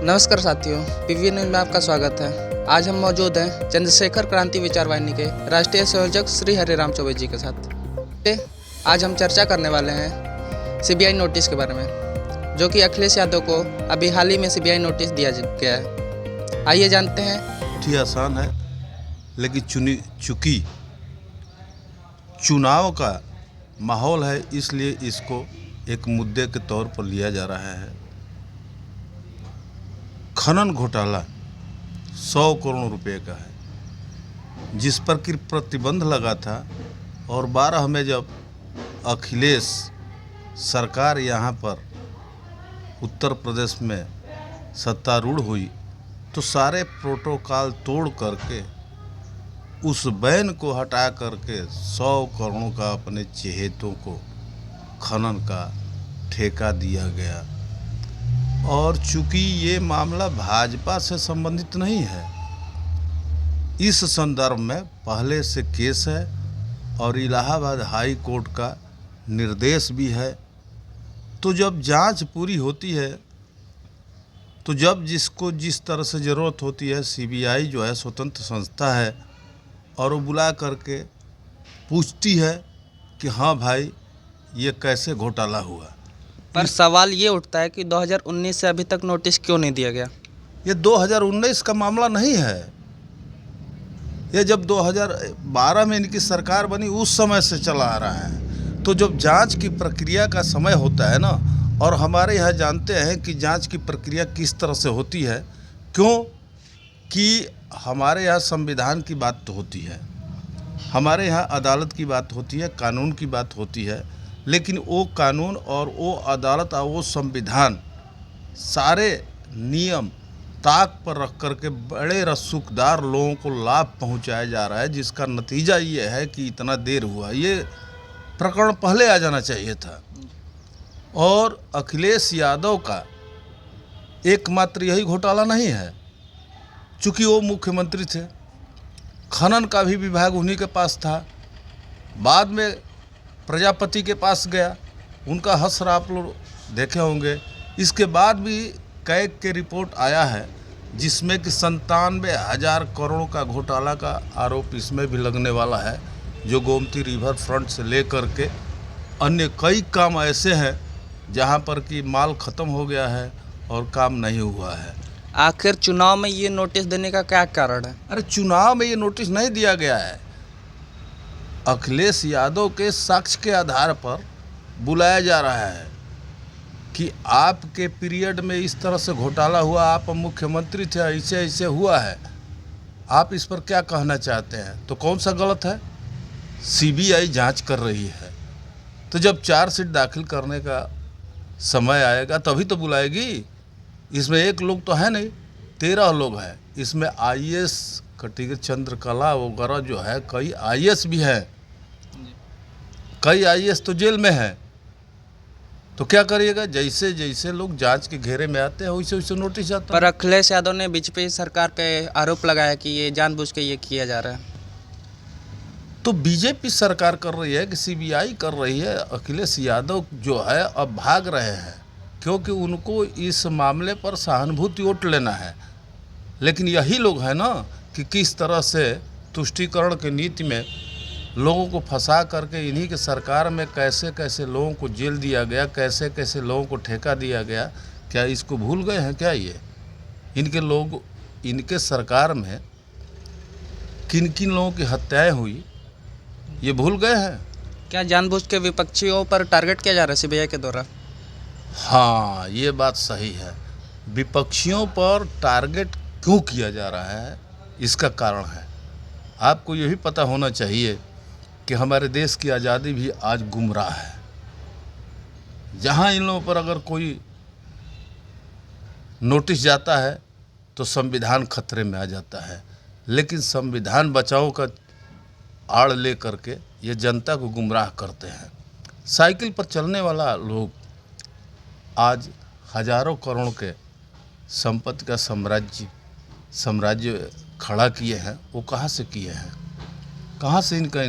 नमस्कार साथियों, PV news में आपका स्वागत है। आज हम मौजूद हैं चंद्रशेखर क्रांति विचार वाहिनी के राष्ट्रीय संयोजक श्री हरिराम चौबे जी के साथ। आज हम चर्चा करने वाले हैं सीबीआई नोटिस के बारे में, जो कि अखिलेश यादव को अभी हाल ही में सीबीआई नोटिस दिया गया है। आइए जानते हैं। बहुत आसान है, लेकिन चूंकि चुनाव का माहौल है, इसलिए इसको एक मुद्दे के तौर पर लिया जा रहा है। खनन घोटाला 100 करोड़ रुपए का है, जिस पर कि प्रतिबंध लगा था, और 12 में जब अखिलेश सरकार यहाँ पर उत्तर प्रदेश में सत्तारूढ़ हुई तो सारे प्रोटोकॉल तोड़ करके उस बैन को हटा करके 100 करोड़ का अपने चहेतों को खनन का ठेका दिया गया। और चूंकि ये मामला भाजपा से संबंधित नहीं है, इस संदर्भ में पहले से केस है और इलाहाबाद हाई कोर्ट का निर्देश भी है। तो जब जांच पूरी होती है, तो जब जिसको जिस तरह से ज़रूरत होती है, सीबीआई जो है स्वतंत्र संस्था है, और वो बुला करके पूछती है कि हाँ भाई, ये कैसे घोटाला हुआ। पर सवाल ये उठता है कि 2019 से अभी तक नोटिस क्यों नहीं दिया गया। ये 2019 का मामला नहीं है। ये जब 2012 में इनकी सरकार बनी उस समय से चला आ रहा है। तो जब जांच की प्रक्रिया का समय होता है ना, और हमारे यहाँ जानते हैं कि जांच की प्रक्रिया किस तरह से होती है, क्यों कि हमारे यहाँ संविधान की बात तो होती है, हमारे यहाँ अदालत की बात होती है, कानून की बात होती है, लेकिन वो कानून और वो अदालत और वो संविधान सारे नियम ताक पर रख करके बड़े रसूखदार लोगों को लाभ पहुंचाया जा रहा है, जिसका नतीजा ये है कि इतना देर हुआ। ये प्रकरण पहले आ जाना चाहिए था। और अखिलेश यादव का एकमात्र यही घोटाला नहीं है, चूँकि वो मुख्यमंत्री थे, खनन का भी विभाग उन्हीं के पास था। बाद में प्रजापति के पास गया, उनका हश्र आप लोग देखे होंगे। इसके बाद भी कैग के रिपोर्ट आया है, जिसमें कि 97,000 करोड़ का घोटाला का आरोप इसमें भी लगने वाला है, जो गोमती रिवर फ्रंट से लेकर के अन्य कई काम ऐसे हैं जहां पर कि माल ख़त्म हो गया है और काम नहीं हुआ है। आखिर चुनाव में ये नोटिस देने का क्या कारण है? अरे, चुनाव में ये नोटिस नहीं दिया गया है। अखिलेश यादव के साक्ष्य के आधार पर बुलाया जा रहा है कि आपके पीरियड में इस तरह से घोटाला हुआ, आप मुख्यमंत्री थे, ऐसे ऐसे हुआ है, आप इस पर क्या कहना चाहते हैं। तो कौन सा गलत है? सीबीआई जांच कर रही है, तो जब चार्जशीट दाखिल करने का समय आएगा तभी तो बुलाएगी। इसमें एक लोग तो है नहीं, 13 लोग हैं। इसमें आईएएस कैटेगरी चंद्रकला वगैरह जो है, कई आईएएस भी हैं, कई आईएएस तो जेल में हैं। तो क्या करिएगा, जैसे जैसे लोग जांच के घेरे में आते हैं वैसे वैसे नोटिस जाता है। पर अखिलेश यादव ने बीजेपी सरकार पे आरोप लगाया कि ये जानबूझ के ये किया जा रहा है। तो बीजेपी सरकार कर रही है कि सीबीआई कर रही है? अखिलेश यादव जो है अब भाग रहे हैं, क्योंकि उनको इस मामले पर सहानुभूति वोट लेना है। लेकिन यही लोग हैं ना कि किस तरह से तुष्टीकरण की नीति में लोगों को फंसा करके इन्हीं के सरकार में कैसे कैसे लोगों को जेल दिया गया, कैसे कैसे लोगों को ठेका दिया गया। क्या इसको भूल गए हैं क्या? ये इनके लोग, इनके सरकार में किन किन लोगों की हत्याएं हुई, ये भूल गए हैं? क्या जानबूझ के विपक्षियों पर टारगेट किया जा रहा है सीबीआई के द्वारा? हाँ, ये बात सही है। विपक्षियों पर टारगेट क्यों किया जा रहा है, इसका कारण है। आपको ये भी पता होना चाहिए कि हमारे देश की आज़ादी भी आज गुमराह है। जहाँ इन लोगों पर अगर कोई नोटिस जाता है तो संविधान खतरे में आ जाता है, लेकिन संविधान बचाओ का आड़ ले करके ये जनता को गुमराह करते हैं। साइकिल पर चलने वाला लोग आज हजारों करोड़ के संपत्ति का साम्राज्य खड़ा किए हैं। वो कहाँ से किए हैं, कहाँ से इनका